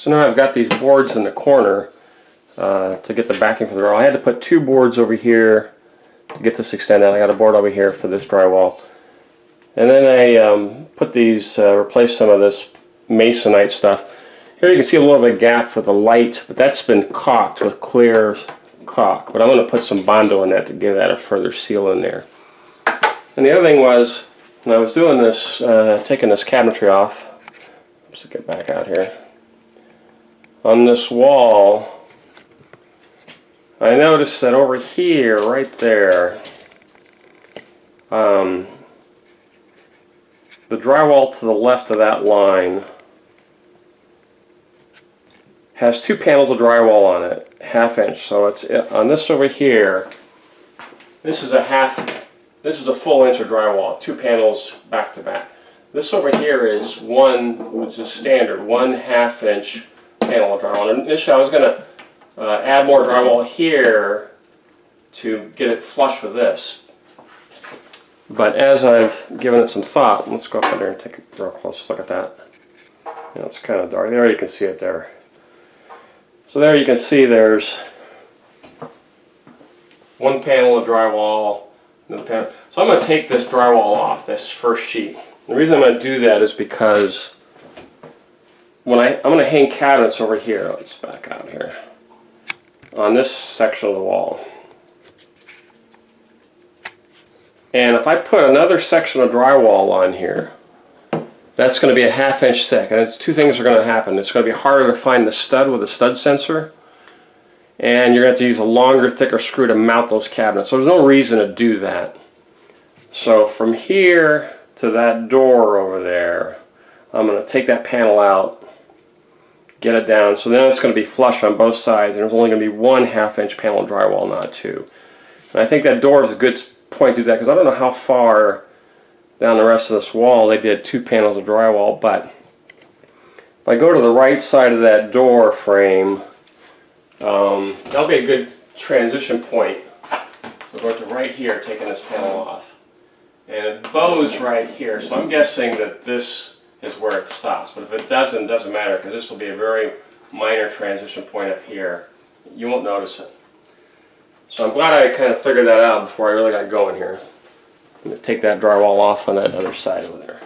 So now I've got these boards in the corner to get the backing for the drywall. I had to put 2 boards over here to get this extended. I got a board over here for this drywall. And then I put these, replaced some of this masonite stuff. Here you can see a little bit of a gap for the light, but that's been caulked with clear caulk. But I'm going to put some Bondo in that to give that a further seal in there. And the other thing was, when I was doing this, taking this cabinetry off, let's get back out here. On this wall, I noticed that over here, right there, the drywall to the left of that line has 2 panels of drywall on it, 1/2 inch. So it's on this over here. This is a full inch of drywall, 2 panels back to back. This over here is one, which is standard, 1/2 inch panel of drywall. And initially I was going to add more drywall here to get it flush with this. But as I've given it some thought, let's go up there and take a real close look at that. You know, it's kind of dark. There you can see it there. So there you can see there's 1 panel of drywall. Another panel. So I'm going to take this drywall off, this first sheet. The reason I'm going to do that is because when I'm going to hang cabinets over here. Let's back out here. On this section of the wall. And if I put another section of drywall on here, that's going to be a 1/2 inch thick. And it's 2 things are going to happen. It's going to be harder to find the stud with a stud sensor. And you're going to have to use a longer, thicker screw to mount those cabinets. So there's no reason to do that. So from here to that door over there, I'm going to take that panel out, get it down. So then it's going to be flush on both sides. And there's only going to be 1/2 inch panel of drywall, not 2. And I think that door is a good point to do that because I don't know how far down the rest of this wall they did 2 panels of drywall, but if I go to the right side of that door frame, that'll be a good transition point. So go to right here, taking this panel off, and it bows right here. So I'm guessing that this is where it stops, but if it doesn't matter because this will be a very minor transition point up here. You won't notice it. So I'm glad I kind of figured that out before I really got going here. I'm going to take that drywall off on that other side over there.